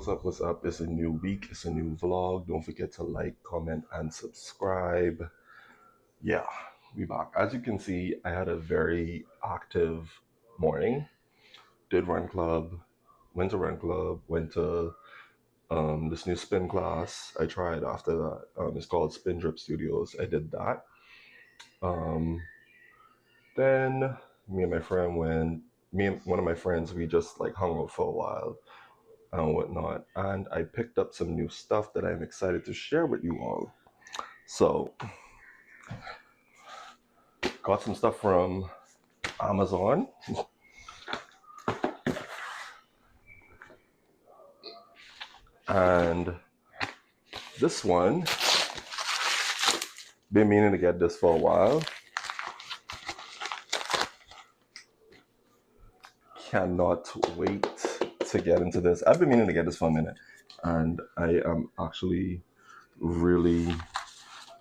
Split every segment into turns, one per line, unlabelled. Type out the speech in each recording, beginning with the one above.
What's up? What's up? It's a new week. It's a new vlog. Don't forget to like, comment, and subscribe. Yeah, we back. As you can see, I had a very active morning. Did run club, went to run club, went to this new spin class. I tried after that. It's called Spin Drip Studios. I did that. Um, then me and my friend went. Me and one of my friends, we just like hung out for a while and whatnot. And I picked up some new stuff that I'm excited to share with you all. So, got some stuff from Amazon. And this one, been meaning to get this for a while. Cannot wait to get into this. I've been meaning to get this for a minute. And I am actually really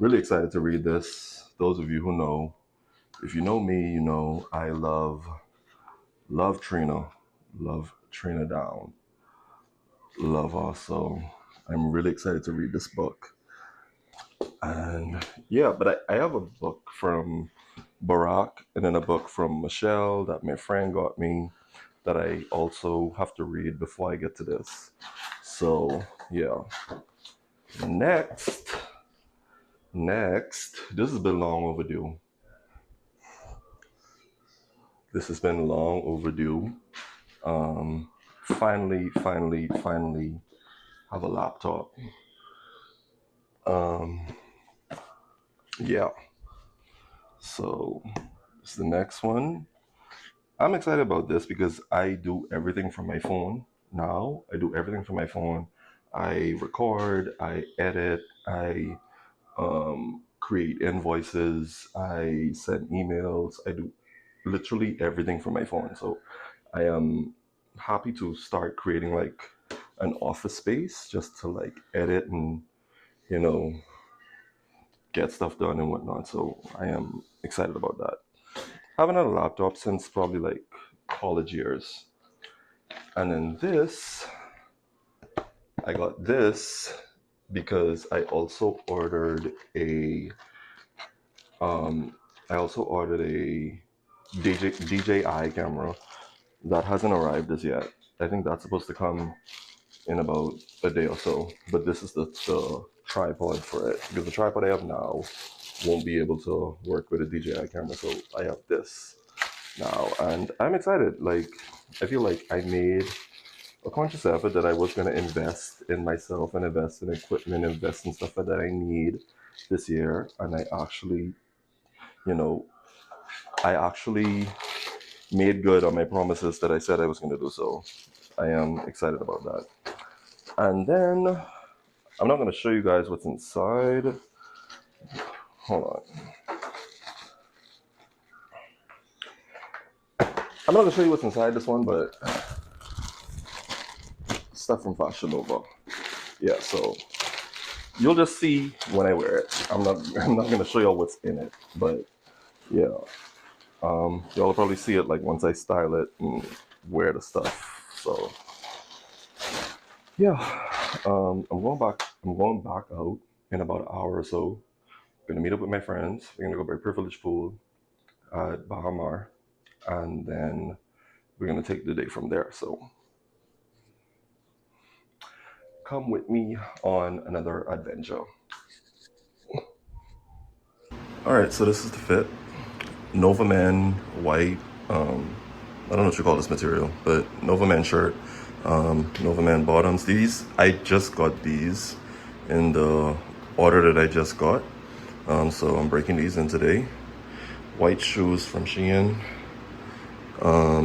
excited to read this. Those of you who know, if you know me, you know I love Trina. Love Trina down. Love her. So I'm really excited to read this book. And yeah, but I have a book from Barack and then a book from Michelle that my friend got me that I also have to read before I get to this. So yeah. Next, this has been long overdue. This has been long overdue. Finally have a laptop. Yeah. So this is the next one. I'm excited about this because I do everything from my phone now. I do everything from my phone. I record, I edit, I create invoices, I send emails, I do literally everything from my phone. So I am happy to start creating like an office space just to like edit and, you know, get stuff done and whatnot. So I am excited about that. I haven't had a laptop since probably like college years. And then this, I got this because I also ordered a DJI camera that hasn't arrived as yet. I think that's supposed to come in about a day or so. But this is the tripod for it because the tripod I have now won't be able to work with a DJI camera. So I have this now, and I'm excited. Like I feel like I made a conscious effort that I was going to invest in myself and invest in equipment, invest in stuff that I need this year, and I actually, made good on my promises that I said I was going to do. So I am excited about that. And then I'm not going to show you guys what's inside. Hold on. I'm not going to show you what's inside this one, but stuff from Fashion Nova. Yeah, so you'll just see when I wear it. I'm not going to show y'all what's in it, but yeah. Y'all will probably see it like once I style it and wear the stuff. So yeah, I'm going back out in about an hour or so. I'm gonna meet up with my friends. We're gonna go by Privilege Pool at Bahamar, and then we're gonna take the day from there. So come with me on another adventure. All right, so this is the fit. Nova Man white, I don't know what you call this material, but Nova Man shirt, Nova Man bottoms. These, I just got these in the order that I just got. So I'm breaking these in today. White shoes from Shein,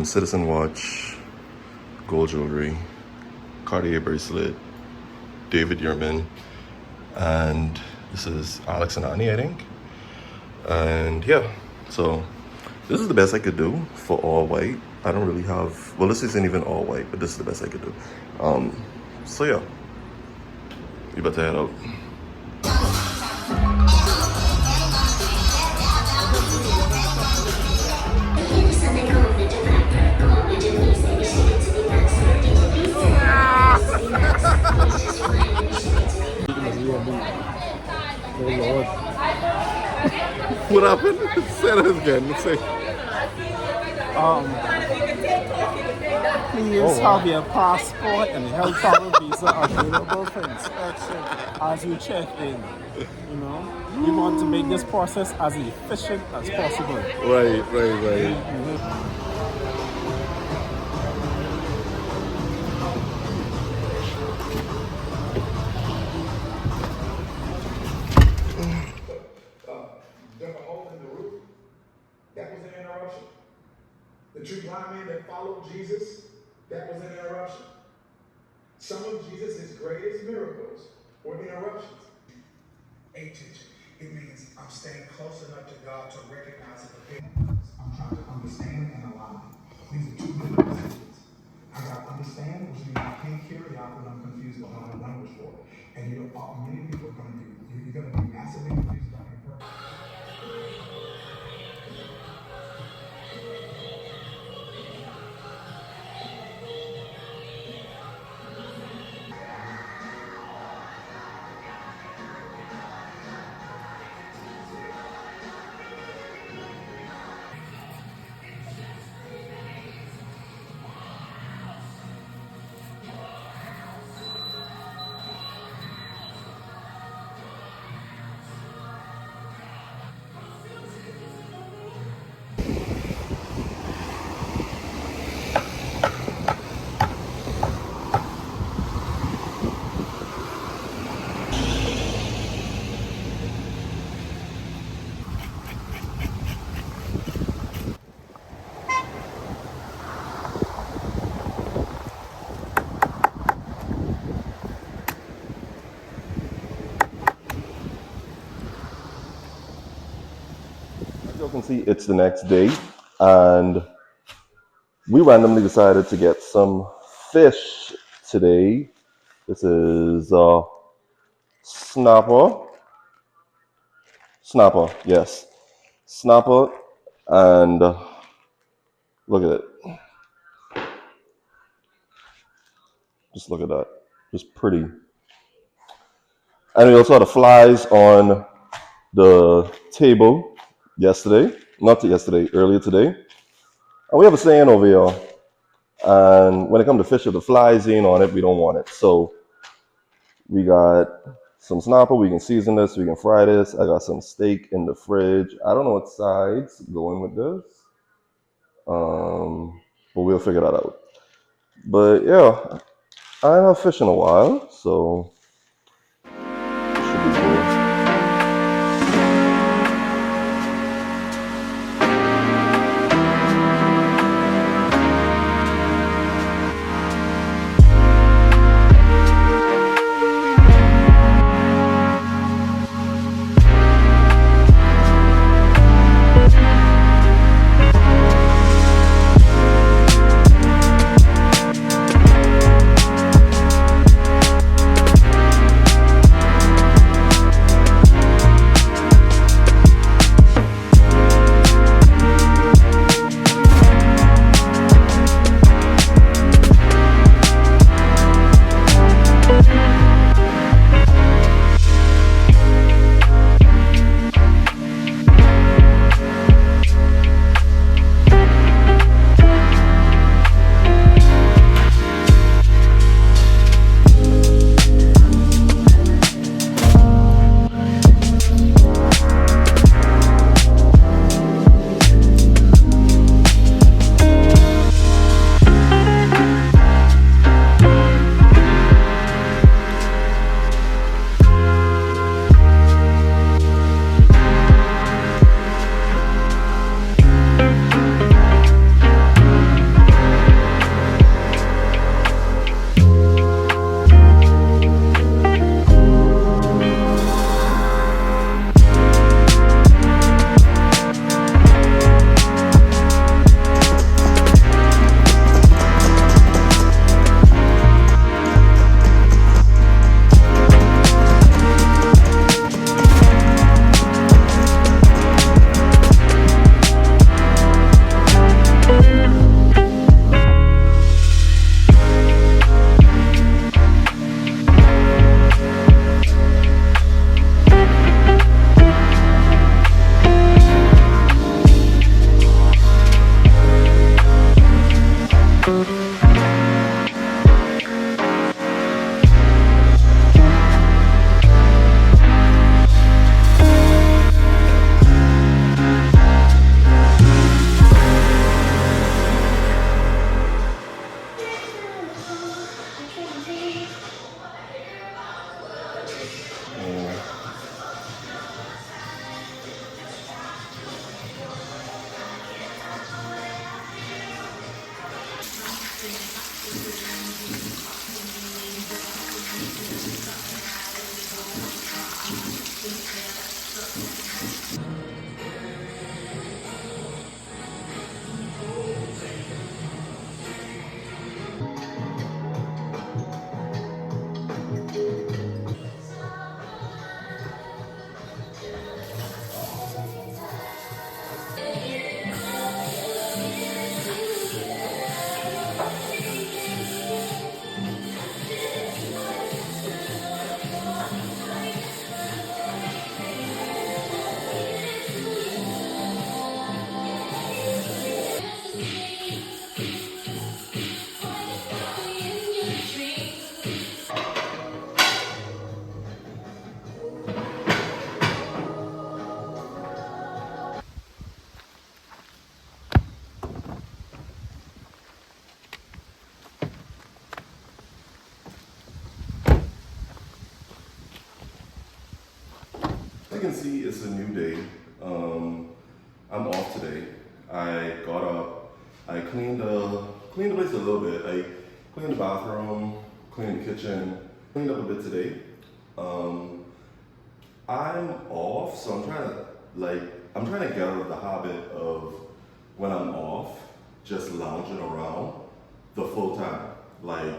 Citizen watch, gold jewelry, Cartier bracelet, David Yurman, and this is Alex and Annie, I think. And yeah. So this is the best I could do for all white. I don't really have, well, this isn't even all white, but this is the best I could do. So yeah, you about to head out.
yeah, the Lord.
What happened? Say that again. Say.
Please
Oh wow.
have your passport and health travel visa available for inspection as you check in. You know, we want to make this process as efficient as possible.
Right, right, right. Dug a hole in the roof. That was an interruption. The two blind men that followed Jesus, that was an interruption. Some of Jesus' greatest miracles were interruptions. Attention. It means I'm staying close enough to God to recognize it. I'm trying to understand and align. These are two different things. I got to understand, which means I can't carry out what I'm confused behind language for. And many people are going to be, you're going to be massively confused about your purpose. As you can see, it's the next day, and we randomly decided to get some fish today. This is snapper, yes, snapper, and look at it. Just look at that, just pretty. And we also had the flies on the table yesterday, not yesterday, earlier today. And we have a saying over here, and when it comes to fish, if the flies ain't on it, we don't want it. So we got some snapper, we can season this, we can fry this. I got some steak in the fridge. I don't know what sides going with this, but we'll figure that out. But yeah, I haven't had fish in a while, so it should be cool. can see, it's a new day. Um, I'm off today. I got up. I cleaned the place a little bit. I cleaned the bathroom, cleaned the kitchen, cleaned up a bit today. Um, I'm off, so I'm trying to get out of the habit of when I'm off, just lounging around the full time. Like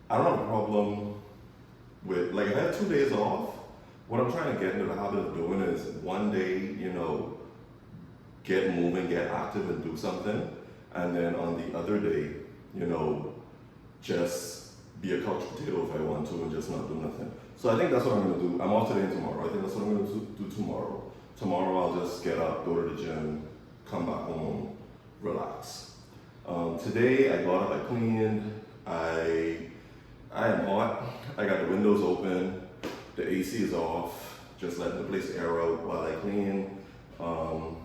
I don't have a problem with like if I have 2 days off. What I'm trying to get into the habit of doing is one day, get moving, get active, and do something, and then on the other day, you know, just be a couch potato if I want to and just not do nothing. So I think that's what I'm gonna do. I'm off today and tomorrow. I think that's what I'm gonna do tomorrow. Tomorrow I'll just get up, go to the gym, come back home, relax. Today I got up, I cleaned, I am hot. I got the windows open, the AC is off, just letting the place air out while I clean. Um,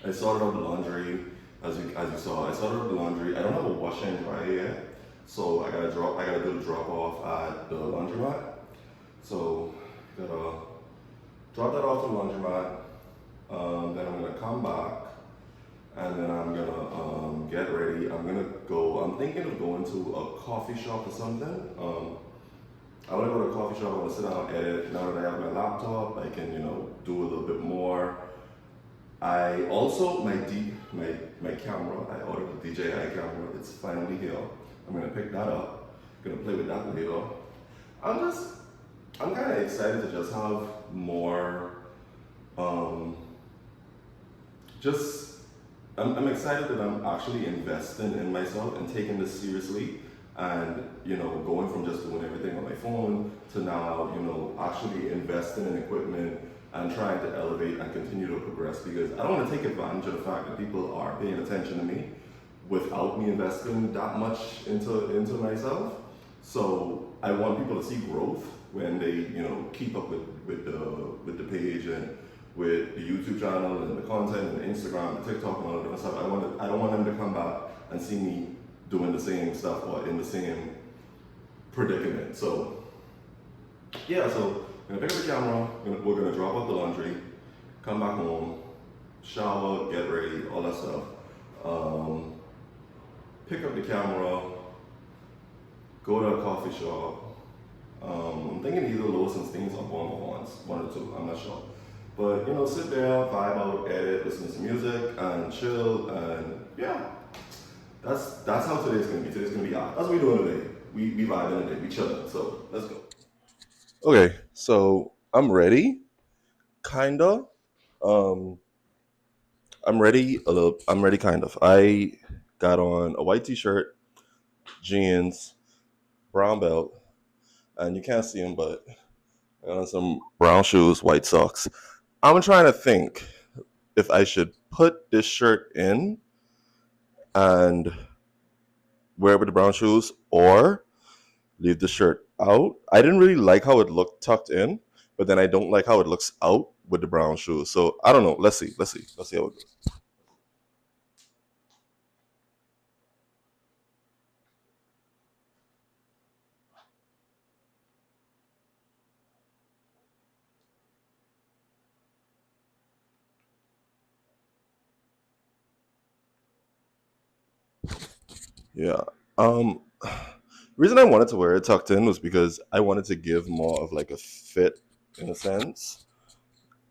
I sorted out the laundry, as you saw. I sorted out the laundry. I don't have a washer and dryer yet, so I gotta do the drop off at the laundromat. So gotta drop that off to the laundromat. Then I'm gonna come back, and then I'm gonna get ready. I'm gonna go. I'm thinking of going to a coffee shop or something. I want to go to a coffee shop. I want to sit down and edit. Now that I have my laptop, I can do a little bit more. I also my camera. I ordered the DJI camera. It's finally here. I'm gonna pick that up. Gonna play with that later. I'm just I'm kind of excited to just have more. Um, just I'm excited that I'm actually investing in myself and taking this seriously, and going from just doing everything on my phone to now actually investing in equipment and trying to elevate and continue to progress, because I don't want to take advantage of the fact that people are paying attention to me without me investing that much into myself. So I want people to see growth when they keep up with the page and with the YouTube channel and the content and the Instagram, the TikTok and all that different stuff. I don't want them to come back and see me doing the same stuff or in the same predicament. So yeah, so I'm gonna pick up the camera, we're gonna drop off the laundry, come back home, shower, get ready, all that stuff. Um, Pick up the camera, go to a coffee shop. I'm thinking either Lois and Steens or Bonbons, one or two, I'm not sure. But sit there, vibe out, edit, listen to some music, and chill, and yeah, that's how today's gonna be. Today's gonna be out. That's what we doing today. We vibing today, we chilling. So let's go. Okay, so I'm ready, kinda. Um, I'm ready a little. I'm ready, kind of. I got on a white t-shirt, jeans, brown belt, and you can't see them, but I got on some brown shoes, white socks. I'm trying to think if I should put this shirt in and wear it with the brown shoes, or leave the shirt out. I didn't really like how it looked tucked in, but then I don't like how it looks out with the brown shoes. So I don't know. Let's see. Let's see how it goes. Yeah. The reason I wanted to wear it tucked in was because I wanted to give more of like a fit in a sense.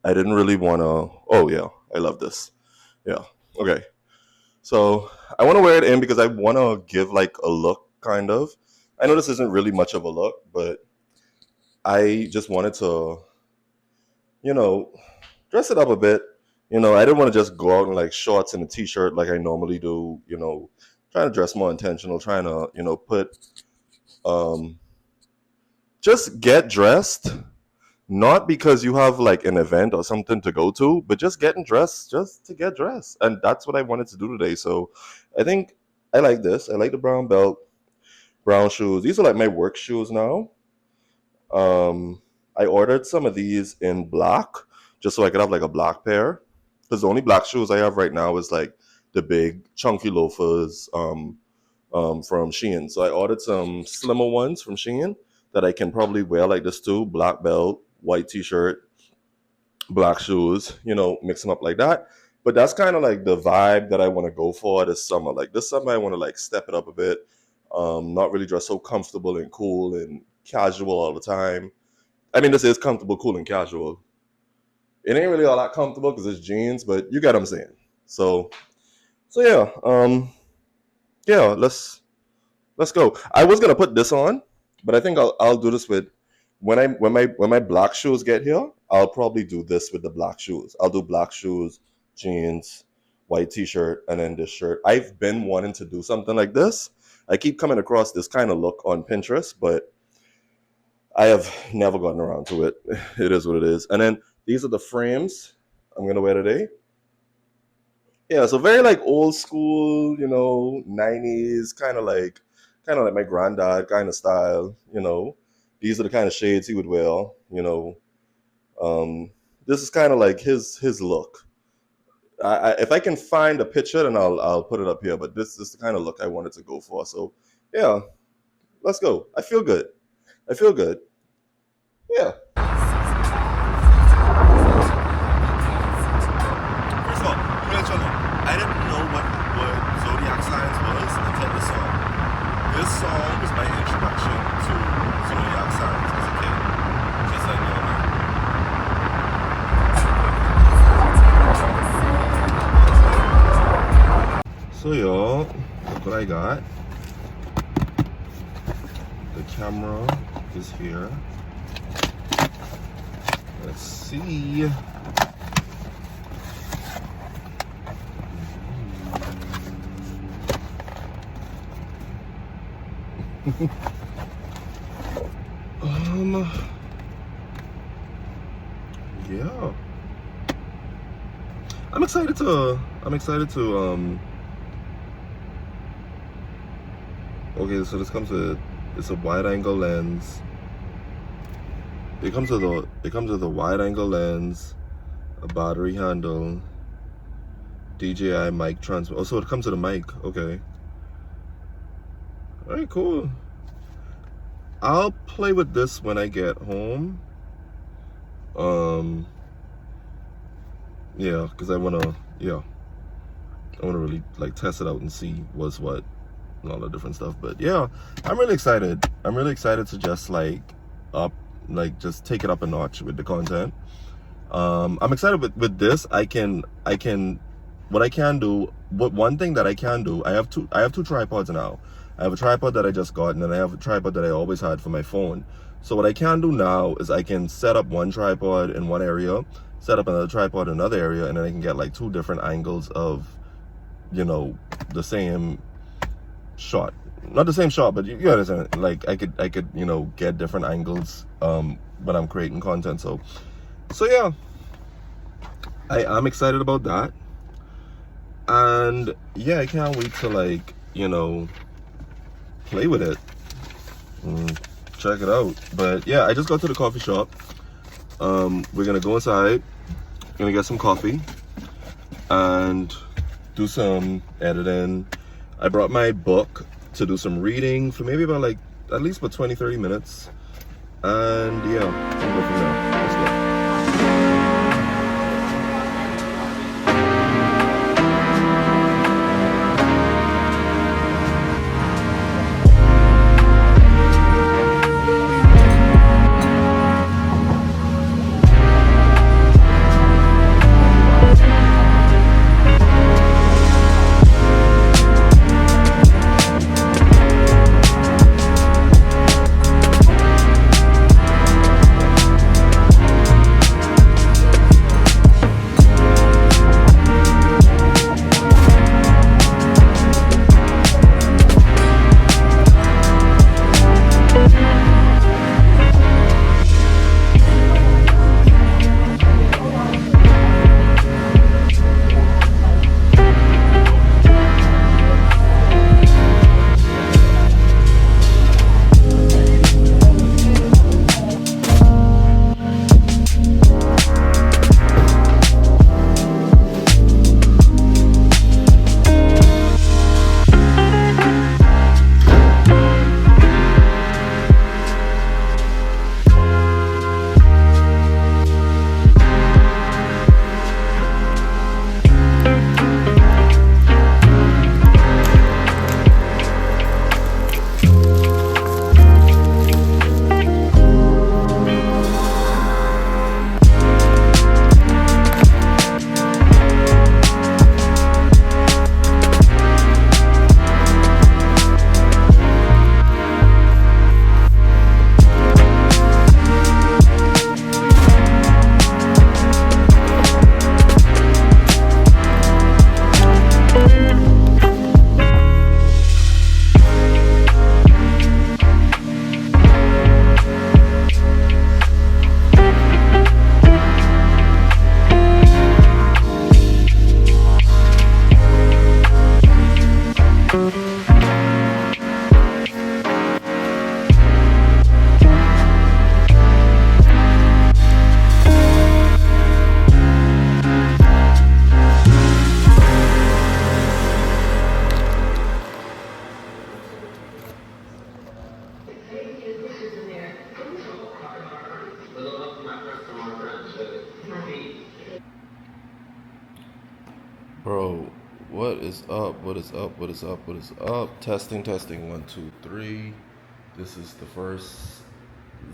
I didn't really want to. Oh yeah, I love this. Yeah. Okay. So I want to wear it in because I want to give like a look, kind of. I know this isn't really much of a look, but I just wanted to, you know, dress it up a bit. I didn't want to just go out in like shorts and a t-shirt like I normally do. Trying to dress more intentional, trying to, put, um, just get dressed, not because you have like an event or something to go to, but just getting dressed just to get dressed. And that's what I wanted to do today. So I think I like this. I like the brown belt, brown shoes. These are like my work shoes now. I ordered some of these in black just so I could have like a black pair. Because the only black shoes I have right now is like the big chunky loafers from Shein. So I ordered some slimmer ones from Shein that I can probably wear like this too. Black belt, white t-shirt, black shoes, mix them up like that. But that's kind of like the vibe that I want to go for this summer. Like this summer, I want to like step it up a bit. Not really dress so comfortable and cool and casual all the time. I mean, this is comfortable, cool, and casual. It ain't really all that comfortable because it's jeans, but you get what I'm saying. So yeah, let's go. I was gonna put this on, but I think I'll do this with when my black shoes get here. I'll probably do this with the black shoes. I'll do black shoes, jeans, white t-shirt, and then this shirt. I've been wanting to do something like this. I keep coming across this kind of look on Pinterest, but I have never gotten around to it. It is what it is. And then these are the frames I'm gonna wear today. Yeah, so very like old school, 90s, kind of like my granddad kind of style. These are the kind of shades he would wear. Um, this is kind of like his look. If I can find a picture, then I'll put it up here. But this is the kind of look I wanted to go for. So yeah, let's go. I feel good. Yeah. First of all, I didn't know what zodiac signs was until this song. This song was my introduction to zodiac signs as a kid. Just like that. So y'all, look what I got. The camera is here. Let's see. Yeah. I'm excited to okay, so this comes with, it's a wide angle lens. It comes with a wide angle lens, a battery handle, DJI mic transfer. Oh, so it comes with a mic. Okay. All right, cool. I'll play with this when I get home. Yeah, because I wanna really like test it out and see what's what and all the different stuff. But yeah, I'm really excited. I'm really excited to just just take it up a notch with the content. I'm excited with this. One thing that I can do, I have two tripods now. I have a tripod that I just got, and then I have a tripod that I always had for my phone. So what I can do now is I can set up one tripod in one area, set up another tripod in another area, and then I can get like two different angles of, the same shot. Not the same shot, but you understand. Like I could get different angles when I'm creating content. So yeah, I'm excited about that. And yeah, I can't wait to play with it and check it out. But yeah, I just got to the coffee shop. We're gonna go inside, gonna get some coffee and do some editing. I brought my book to do some reading for maybe about at least about 20-30 minutes, and yeah, we'll go from there. Let's go. Bro, what is up? What is up? What is up? What is up? Testing, testing. 1, 2, 3. This is the first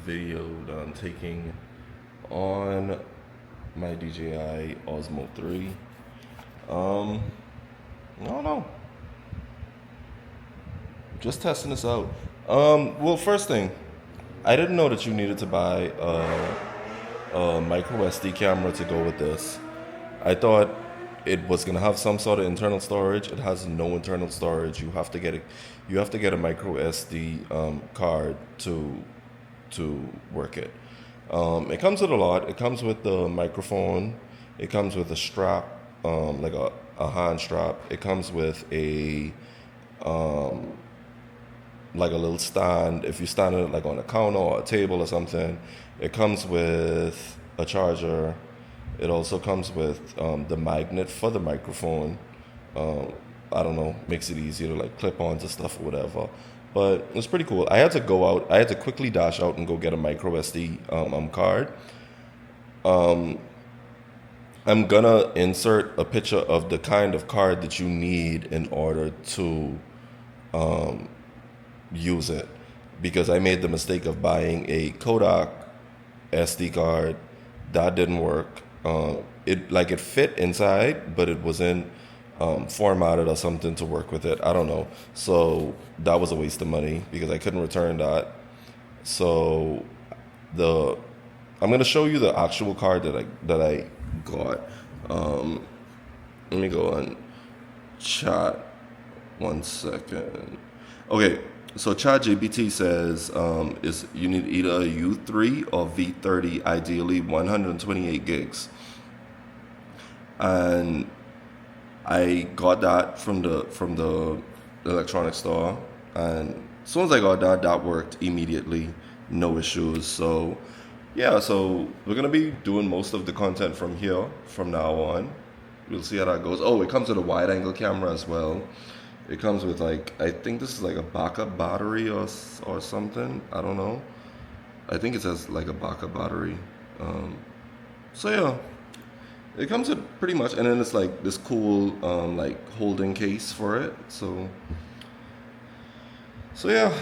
video that I'm taking on my DJI Osmo 3. I don't know. Just testing this out. Well, first thing, I didn't know that you needed to buy a micro SD camera to go with this. I thought it was gonna have some sort of internal storage. It has no internal storage. You have to get a micro SD card to work it. It comes with a lot. It comes with the microphone. It comes with a strap, like a hand strap. It comes with a like a little stand if you stand it like on a counter or a table or something. It comes with a charger. It also comes with the magnet for the microphone. I don't know, makes it easier to like clip onto stuff or whatever. But it's pretty cool. I had to quickly dash out and go get a micro SD card. I'm gonna insert a picture of the kind of card that you need in order to use it, because I made the mistake of buying a Kodak SD card that didn't work. It fit inside, but it wasn't formatted or something to work with it. I don't know. So that was a waste of money because I couldn't return that. So I'm gonna show you the actual card that I got. Let me go on chat 1 second. Okay, so ChatGPT says is you need either a U3 or V30, ideally 128 gigs. And I got that from the electronics store, and as soon as I got that, that worked immediately, no issues. So yeah, so we're gonna be doing most of the content from here from now on. We'll see how that goes. Oh, it comes with a wide angle camera as well. It comes with like, I think this is like a backup battery or something. I don't know. I think it says like a backup battery. So yeah, it comes with pretty much, and then it's like this cool like holding case for it. So yeah,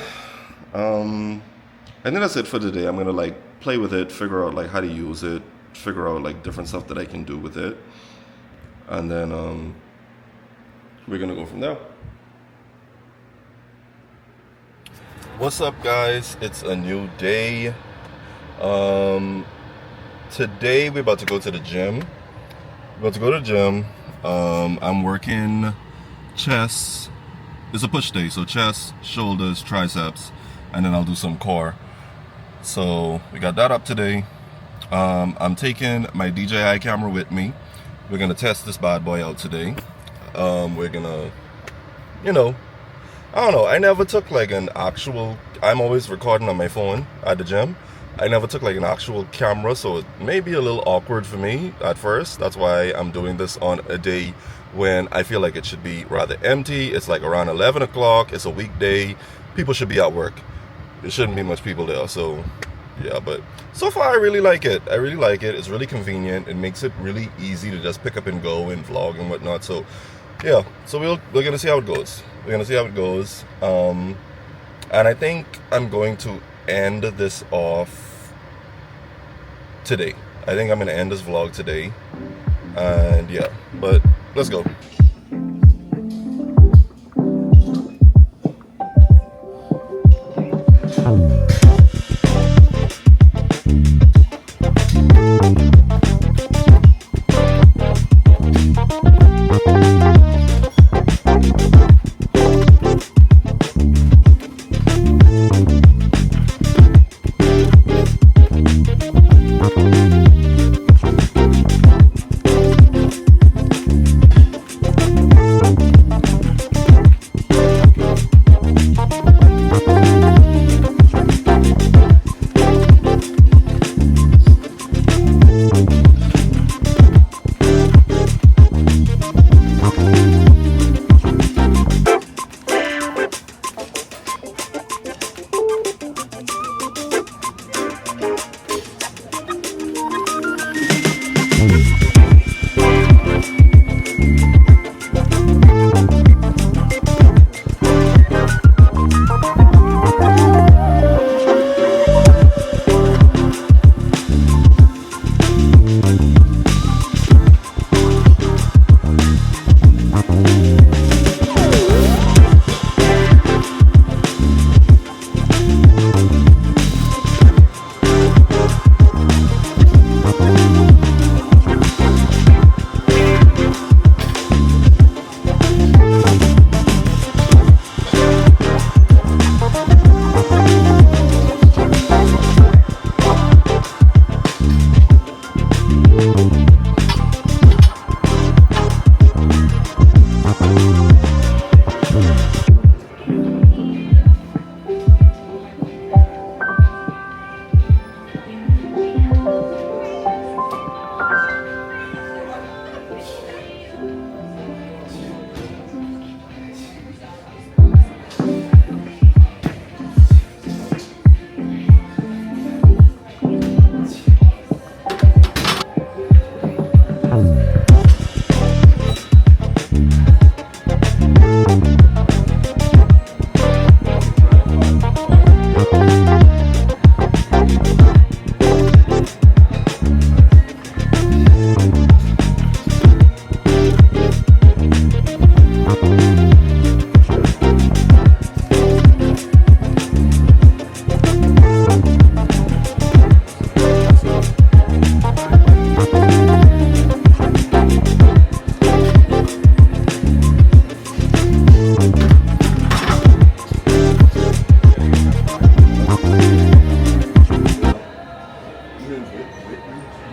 I think that's it for today. I'm gonna like play with it, figure out like how to use it, figure out like different stuff that I can do with it, and then we're gonna go from there. What's up, guys? It's a new day. Today we're about to go to the gym. I'm working chest. It's a push day, so chest, shoulders, triceps, and then I'll do some core. So we got that up today. I'm taking my DJI camera with me. We're gonna test this bad boy out today. We're gonna, I don't know. I never took like an actual. I'm always recording on my phone at the gym. I never took like an actual camera, so it may be a little awkward for me at first. That's why I'm doing this on a day when I feel like it should be rather empty. It's like around 11 o'clock. It's a weekday. People should be at work. There shouldn't be much people there. So yeah, but so far I really like it. It's really convenient. It makes it really easy to just pick up and go and vlog and whatnot. So yeah, so we're gonna see how it goes. And I think I'm going to end this off today. I think I'm gonna end this vlog today. And yeah, but let's go.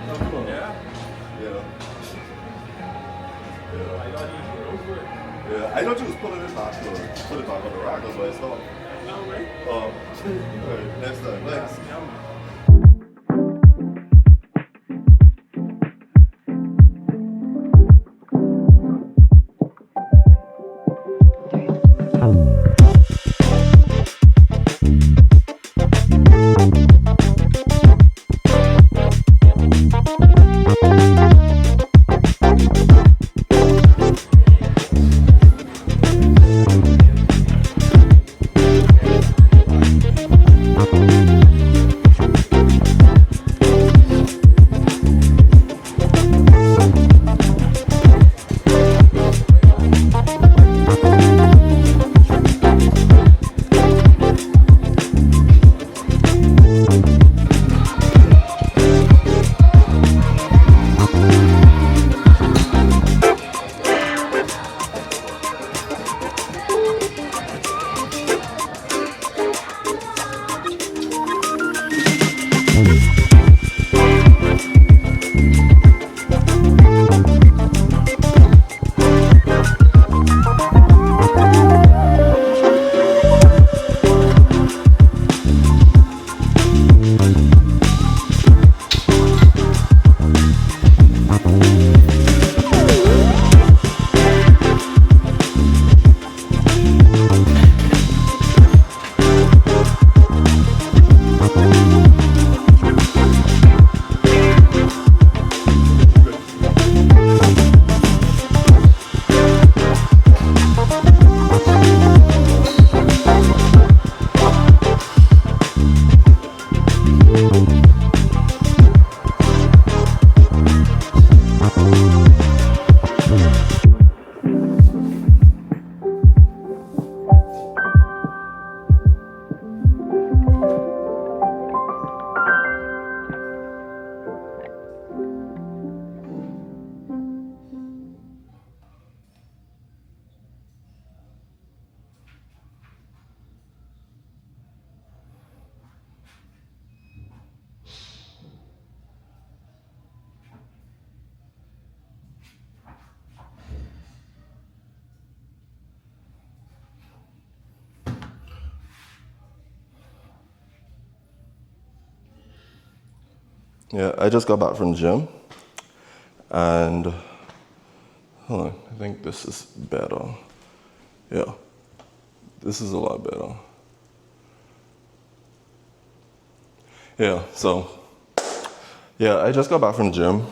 Of course.
Yeah. Yeah.
I got you. Go for it.
Yeah. I know you was pulling it back to put it back on the rack. That's why I stopped.
No way.
All right, next time. Thanks.
Yeah, man.
Yeah, I just got back from the gym, and hold on, I think this is better. Yeah, this is a lot better. Yeah, so yeah, I just got back from the gym.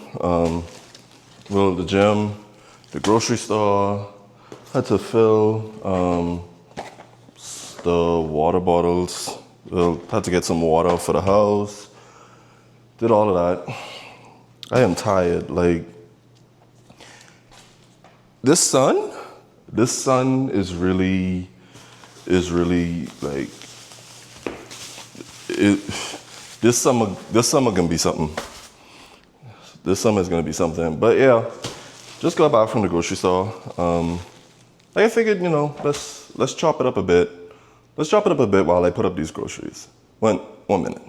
Well, the gym, the grocery store, had to fill the water bottles. Had to get some water for the house. Did all of that. I am tired. Like this sun is really like it. This summer gonna be something. This summer is gonna be something. But yeah, just got back from the grocery store. Like I figured, let's chop it up a bit. Let's chop it up a bit while I put up these groceries. One minute.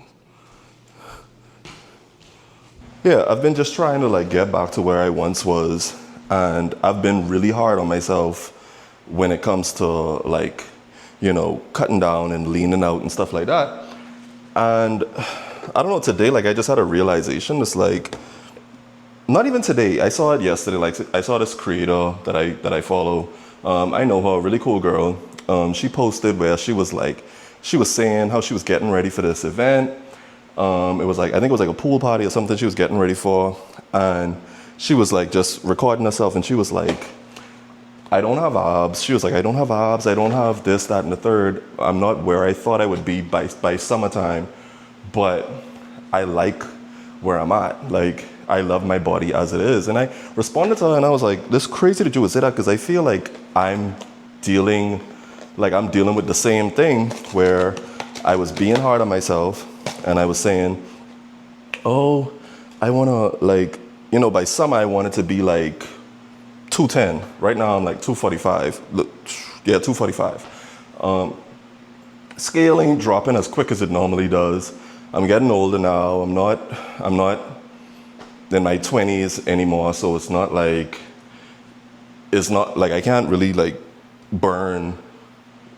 Yeah, I've been just trying to like get back to where I once was, and I've been really hard on myself when it comes to like, cutting down and leaning out and stuff like that. And I don't know, today, like I just had a realization. It's like, not even today, I saw it yesterday. Like I saw this creator that I follow. I know her, a really cool girl. She posted where she was saying how she was getting ready for this event. It was like, I think it was like a pool party or something she was getting ready for. And she was like just recording herself, and she was like, I don't have abs. She was like, I don't have abs. I don't have this, that, and the third. I'm not where I thought I would be by summertime, but I like where I'm at. Like, I love my body as it is. And I responded to her, and I was like, this is crazy that you would say that, because I feel like I'm dealing with the same thing where I was being hard on myself, and I was saying, oh, I want to, by summer I wanted to be like 210. Right now I'm like 245. Look, yeah, 245. Scaling, dropping as quick as it normally does. I'm getting older now. I'm not in my 20s anymore, so it's not like I can't really like burn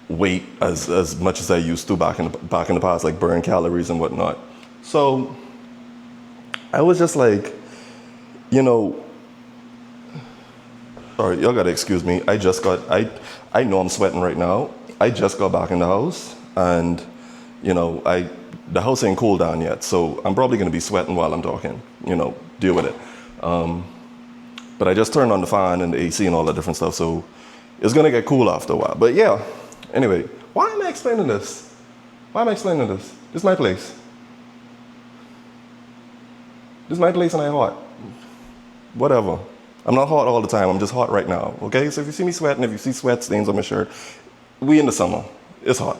weight as much as I used to back in the past, like burn calories and whatnot. So I was just like, you know, sorry, y'all gotta excuse me. I know I'm sweating right now. I just got back in the house, and you know, the house ain't cooled down yet, so I'm probably gonna be sweating while I'm talking. You know, deal with it. But I just turned on the fan and the AC and all that different stuff, so it's gonna get cool after a while. But yeah, anyway, why am I explaining this? Why am I explaining this? This is my place. This is my place and I'm hot. Whatever. I'm not hot all the time, I'm just hot right now, okay? So if you see me sweating, if you see sweat stains on my shirt, we in the summer. It's hot.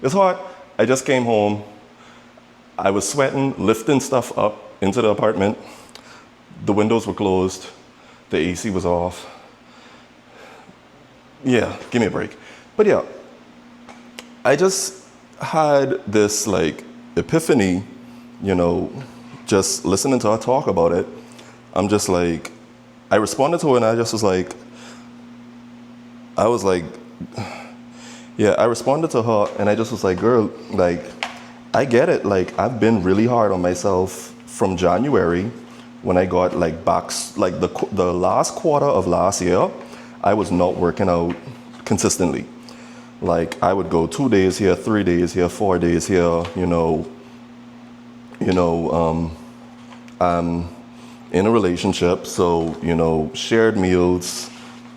It's hot. I just came home. I was sweating, lifting stuff up into the apartment. The windows were closed. The AC was off. Yeah, give me a break. But yeah, I just had this like epiphany, you know, just listening to her talk about it. I'm just like, I responded to her and I just was like, I responded to her and I just was like, girl, like, I get it. Like, I've been really hard on myself from January when I got like back, like the last quarter of last year, I was not working out consistently. Like I would go 2 days here, 3 days here, 4 days here, I'm in a relationship, so, you know, shared meals,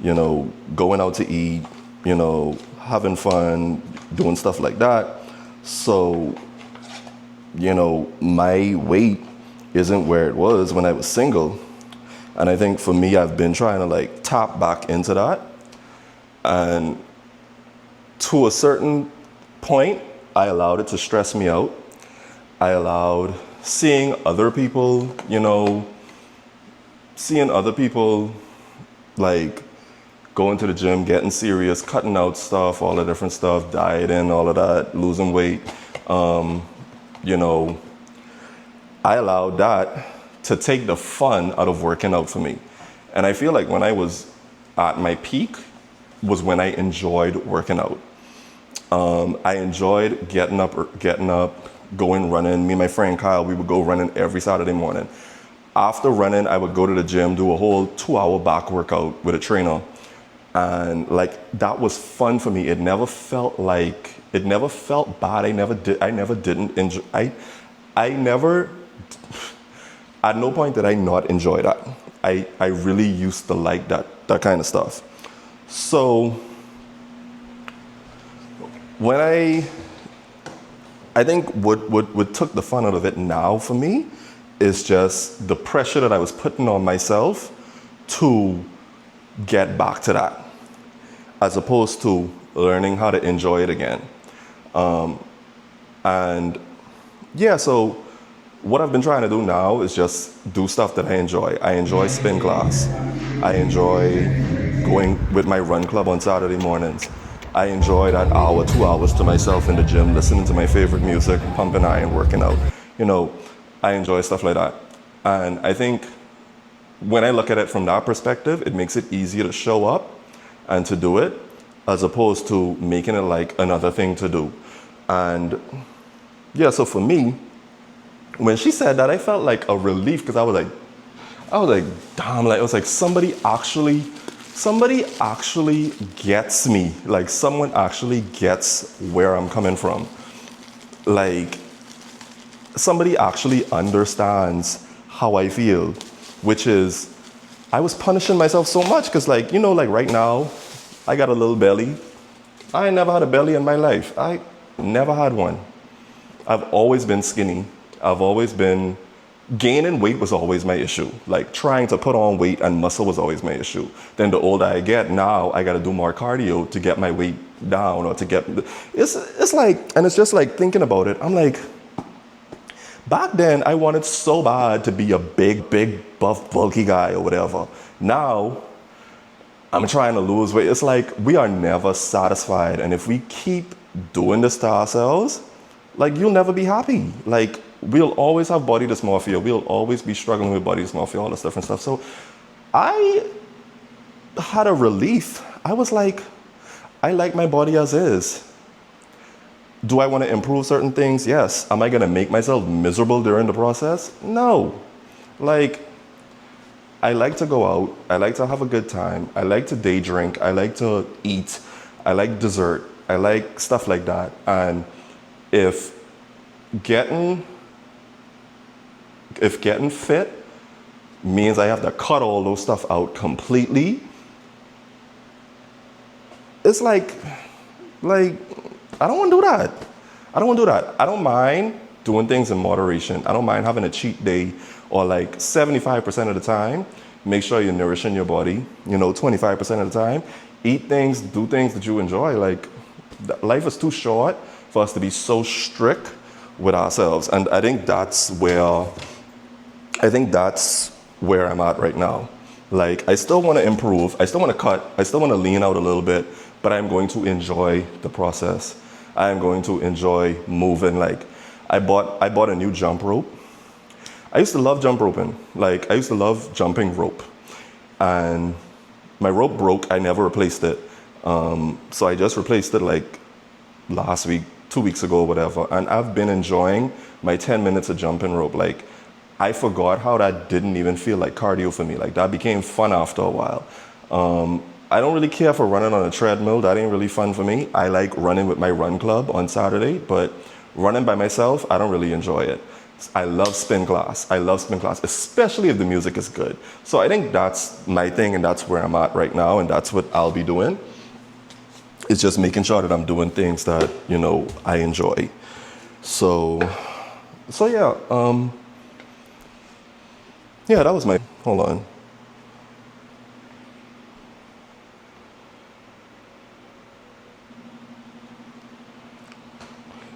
you know, going out to eat, you know, having fun, doing stuff like that. So, you know, my weight isn't where it was when I was single. And I think for me, I've been trying to like tap back into that. And to a certain point, I allowed it to stress me out. I allowed seeing other people, like going to the gym, getting serious, cutting out stuff, all the different stuff, dieting, all of that, losing weight. I allowed that to take the fun out of working out for me. And I feel like when I was at my peak was when I enjoyed working out. I enjoyed getting up, going running. Me and my friend Kyle, we would go running every Saturday morning. After running, I would go to the gym, do a whole 2-hour back workout with a trainer. And like, that was fun for me. It never felt bad. At no point did I not enjoy that. I really used to like that kind of stuff. So when I think what took the fun out of it now for me is just the pressure that I was putting on myself to get back to that, as opposed to learning how to enjoy it again. So what I've been trying to do now is just do stuff that I enjoy. I enjoy spin class. I enjoy going with my run club on Saturday mornings. I enjoy that hour, 2 hours to myself in the gym, listening to my favorite music, pumping iron, working out. I enjoy stuff like that. And I think when I look at it from that perspective, it makes it easier to show up and to do it, as opposed to making it like another thing to do. And yeah, so for me, when she said that, I felt like a relief, because I was like, damn, like, it was like somebody actually gets me. Like, someone actually gets where I'm coming from. Like, somebody actually understands how I feel, which is, I was punishing myself so much, because like, like right now, I got a little belly. I never had a belly in my life. I never had one. I've always been skinny. I've always been, gaining weight was always my issue. Like, trying to put on weight and muscle was always my issue. Then the older I get, now I got to do more cardio to get my weight down, or to get, it's like, and it's just like thinking about it, I'm like, back then I wanted so bad to be a big, buff, bulky guy or whatever. Now I'm trying to lose weight. It's like, we are never satisfied. And if we keep doing this to ourselves, like, you'll never be happy. Like, we'll always have body dysmorphia. We'll always be struggling with body dysmorphia, all this different stuff. So I had a relief. I was like, I like my body as is. Do I want to improve certain things? Yes. Am I going to make myself miserable during the process? No. Like, I like to go out. I like to have a good time. I like to day drink. I like to eat. I like dessert. I like stuff like that. And if getting fit means I have to cut all those stuff out completely, it's like I don't want to do that. I don't want to do that. I don't mind doing things in moderation. I don't mind having a cheat day, or like 75% of the time, make sure you're nourishing your body. 25% of the time, eat things, do things that you enjoy. Like, life is too short for us to be so strict with ourselves. And I think that's where I'm at right now. Like, I still want to improve. I still want to cut. I still want to lean out a little bit, but I'm going to enjoy the process. I am going to enjoy moving. Like, I bought a new jump rope. I used to love jump roping. Like, I used to love jumping rope. And my rope broke. I never replaced it. So I just replaced it like last week, 2 weeks ago, whatever. And I've been enjoying my 10 minutes of jumping rope. Like, I forgot how that didn't even feel like cardio for me. Like, that became fun after a while. I don't really care for running on a treadmill. That ain't really fun for me. I like running with my run club on Saturday, but running by myself, I don't really enjoy it. I love spin class. I love spin class, especially if the music is good. So I think that's my thing, and that's where I'm at right now, and that's what I'll be doing. It's just making sure that I'm doing things that, I enjoy. So yeah, yeah, that was my, hold on.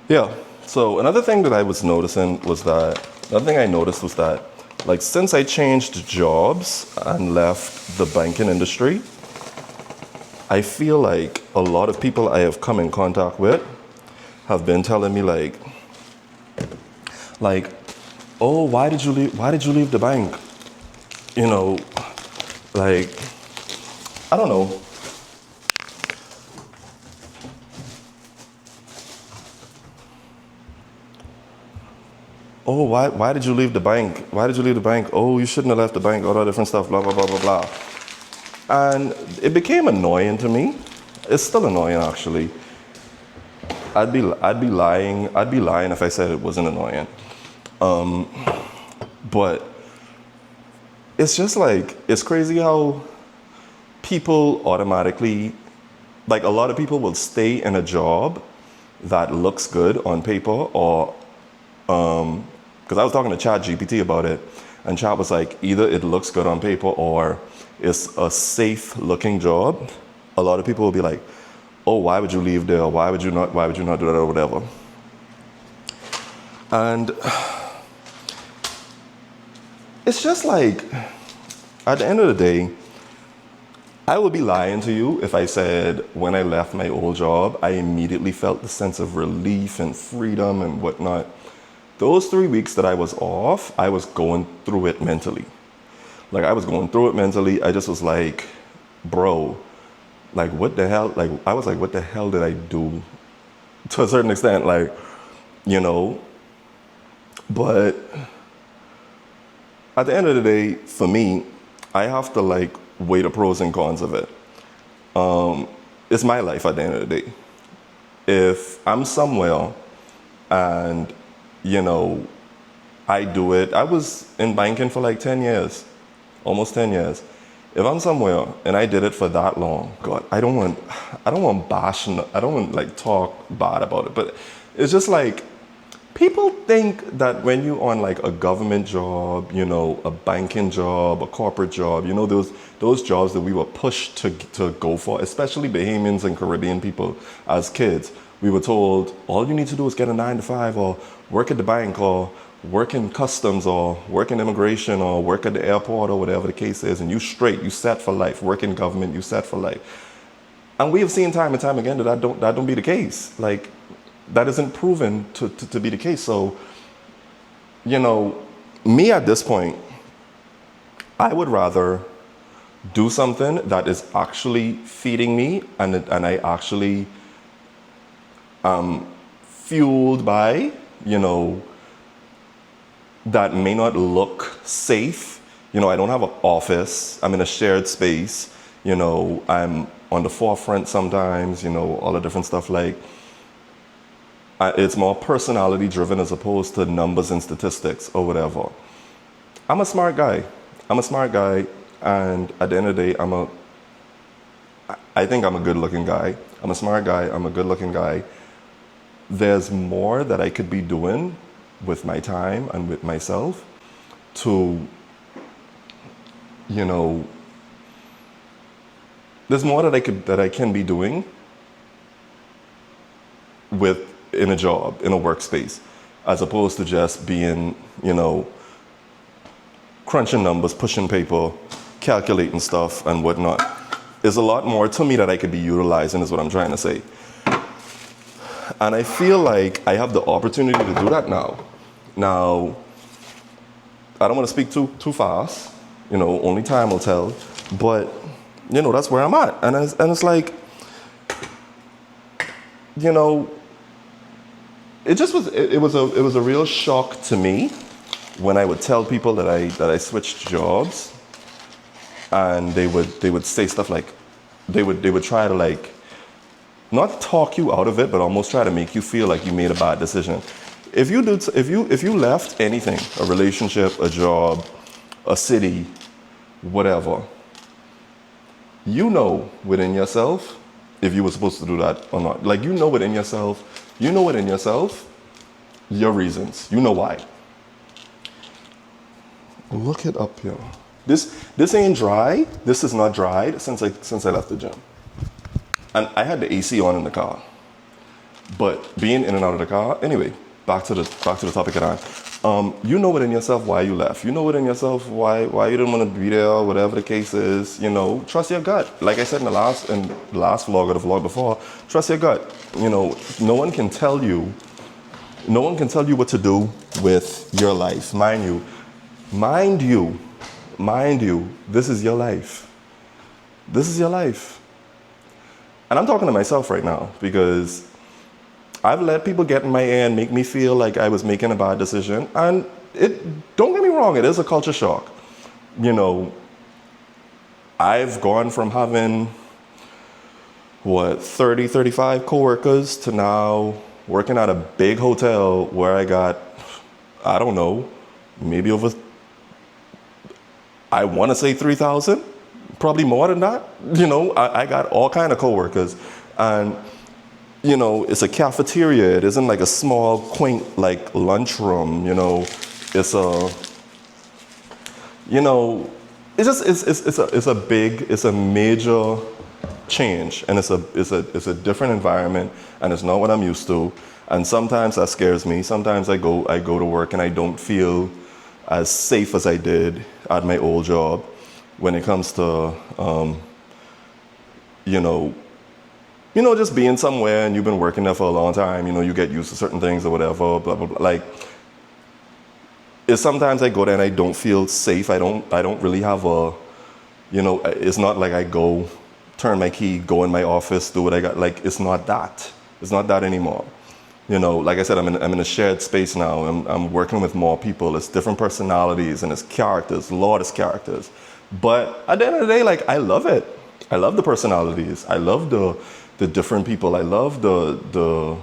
Yeah. So another thing that I noticed was that, like, since I changed jobs and left the banking industry, I feel like a lot of people I have come in contact with have been telling me like, oh, why did you leave the bank? Like, I don't know. Oh, why did you leave the bank? Why did you leave the bank? Oh, you shouldn't have left the bank, all that different stuff, blah, blah, blah, blah, blah. And it became annoying to me. It's still annoying, actually. I'd be lying if I said it wasn't annoying. But it's just like, it's crazy how people automatically, like, a lot of people will stay in a job that looks good on paper, or because I was talking to Chat GPT about it, and Chat was like, either it looks good on paper or it's a safe looking job. A lot of people will be like, oh, why would you leave there? Why would you not do that, or whatever? And it's just like, at the end of the day, I would be lying to you if I said when I left my old job, I immediately felt the sense of relief and freedom and whatnot. Those 3 weeks that I was off, I was going through it mentally. Like, I was going through it mentally. I just was like, bro, like, what the hell? Like, I was like, what the hell did I do? To a certain extent, like, but at the end of the day, for me, I have to, like, weigh the pros and cons of it. It's my life at the end of the day. If I'm somewhere and, I do it, I was in banking for like 10 years, almost 10 years. If I'm somewhere and I did it for that long, God, I don't want like talk bad about it, but it's just like, people think that when you're on like a government job, a banking job, a corporate job, those jobs that we were pushed to go for, especially Bahamians and Caribbean people as kids. We were told, all you need to do is get a 9 to 5, or work at the bank, or work in customs, or work in immigration, or work at the airport, or whatever the case is, and you set for life. Work in government, you set for life. And we have seen time and time again that don't be the case. Like, that isn't proven to be the case. So you know, me at this point, I would rather do something that is actually feeding me and I actually fueled by, you know, that may not look safe. You know, I don't have an office. I'm in a shared space. You know, I'm on the forefront sometimes, you know, all the different stuff like, it's more personality driven as opposed to numbers and statistics or whatever. I'm a smart guy. I'm a smart guy. And at the end of the day, I think I'm a good looking guy. I'm a smart guy. I'm a good looking guy. There's more that I could be doing with my time and with myself to, you know, there's more that I can be doing with in a job, in a workspace, as opposed to just being, you know, crunching numbers, pushing paper, calculating stuff and whatnot. There's a lot more to me that I could be utilizing is what I'm trying to say. And I feel like I have the opportunity to do that now. Now, I don't want to speak too fast. You know, only time will tell. But, you know, that's where I'm at. And it's like, you know, it was a real shock to me when I would tell people that I switched jobs, and they would say stuff like, they would try to like, not talk you out of it, but almost try to make you feel like you made a bad decision. If you left anything, a relationship, a job, a city, whatever, you know within yourself if you were supposed to do that or not. Like, you know within yourself your reasons. You know why. Look it up here. This ain't dry. This is not dried since I left the gym. And I had the AC on in the car. But being in and out of the car, anyway, back to the topic at hand. You know within yourself why you left. You know within yourself why you didn't want to be there, or whatever the case is. You know, trust your gut. Like I said in the last vlog or the vlog before, trust your gut. You know, no one can tell you what to do with your life. Mind you, this is your life. This is your life. And I'm talking to myself right now because I've let people get in my ear and make me feel like I was making a bad decision. And don't get me wrong, it is a culture shock. You know, I've gone from having, 30, 35 coworkers to now working at a big hotel where I got, I don't know, maybe over, I want to say 3,000. Probably more than that. You know, I got all kind of coworkers, and you know, it's a cafeteria. It isn't like a small, quaint like lunchroom. You know, it's a, you know, it's a major change, and it's a different environment, and it's not what I'm used to. And sometimes that scares me. Sometimes I go to work and I don't feel as safe as I did at my old job. When it comes to, you know, just being somewhere and you've been working there for a long time, you know, you get used to certain things or whatever, blah, blah, blah. Like, it's sometimes I go there and I don't feel safe. I don't really have a, you know, it's not like I go, turn my key, go in my office, do what I got. Like, it's not that. It's not that anymore. You know, like I said, I'm in a shared space now. I'm working with more people. It's different personalities and it's characters, Lord, characters. But at the end of the day, like, I love it. I love the personalities. I love the different people. I love the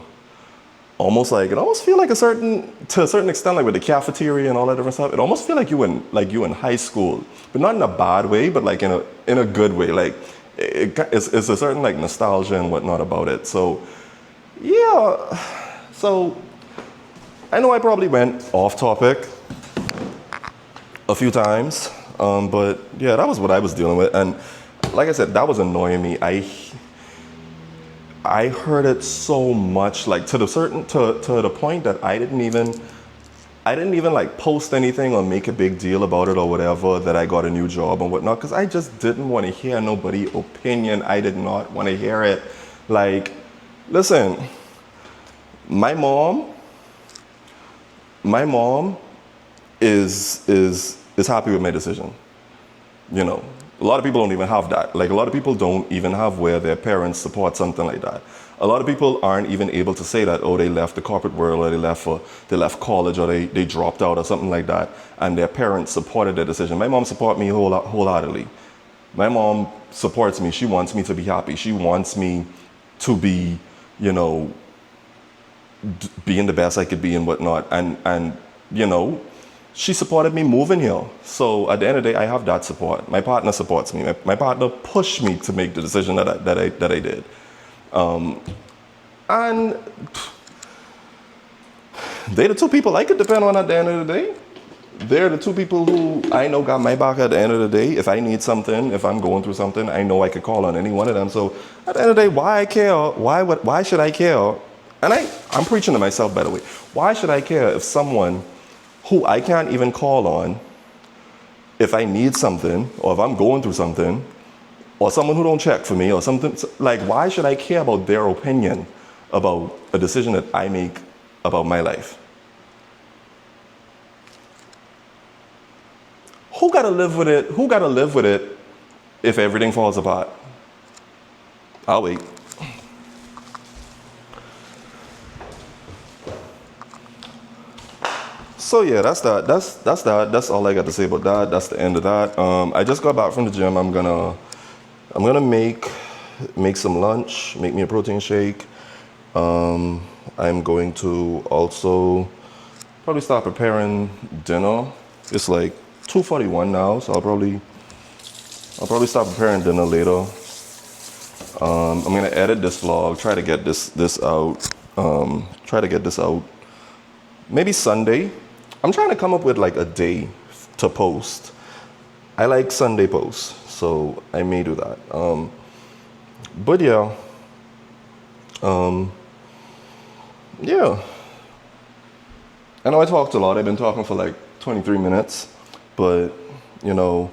almost like, it almost feel like to a certain extent, like with the cafeteria and all that different stuff, it almost feel like you in high school, but not in a bad way, but like in a good way. Like it's a certain like nostalgia and whatnot about it. So yeah, so I know I probably went off topic a few times. But yeah, that was what I was dealing with, and like I said, that was annoying me. I heard it so much, like to the point that I didn't even like post anything or make a big deal about it or whatever, that I got a new job and whatnot, because I just didn't want to hear nobody's opinion. I did not want to hear it. Like, listen, my mom is happy with my decision. You know, a lot of people don't even have that. Like, a lot of people don't even have where their parents support something like that. A lot of people aren't even able to say that, oh, they left the corporate world, or they left college, or they dropped out or something like that, and their parents supported their decision. My mom supported me wholeheartedly. My mom supports me. She wants me to be happy. She wants me to be, you know, being the best I could be and whatnot. And you know, she supported me moving here. So at the end of the day, I have that support. My partner supports me. My partner pushed me to make the decision that I did. And they're the two people I could depend on at the end of the day. They're the two people who I know got my back at the end of the day. If I need something, if I'm going through something, I know I could call on any one of them. So at the end of the day, why I care? Why should I care? And I'm preaching to myself, by the way. Why should I care if someone who I can't even call on, if I need something, or if I'm going through something, or someone who don't check for me, or something, like, why should I care about their opinion about a decision that I make about my life? Who gotta live with it? Who gotta live with it if everything falls apart? I'll wait. So yeah, that's that. That's all I got to say about that. That's the end of that. I just got back from the gym. I'm gonna make some lunch, make me a protein shake. I'm going to also probably start preparing dinner. It's like 2:41 now, so I'll probably start preparing dinner later. I'm gonna edit this vlog, try to get this out. Maybe Sunday. I'm trying to come up with like a day to post. I like Sunday posts, so I may do that. But yeah. Yeah. I know I talked a lot. I've been talking for like 23 minutes, but you know,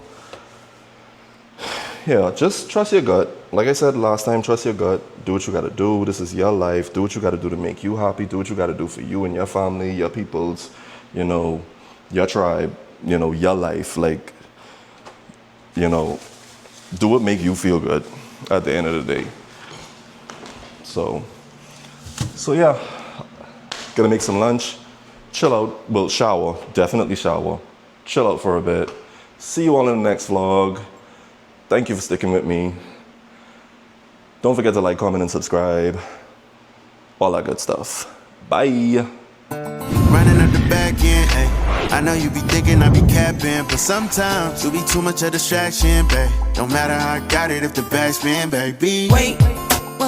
yeah, just trust your gut. Like I said last time, trust your gut. Do what you gotta do. This is your life. Do what you gotta do to make you happy. Do what you gotta do for you and your family, your peoples, you know, your tribe, you know, your life. Like, you know, do what make you feel good at the end of the day. So yeah, gonna make some lunch, chill out, well, shower, definitely shower, chill out for a bit. See you all in the next vlog. Thank you for sticking with me. Don't forget to like, comment, and subscribe. All that good stuff. Bye.
Running up the back end, ayy. I know you be thinking I be capping, but sometimes you be too much of a distraction, babe. Don't matter how I got it if the back's been, baby. Wait.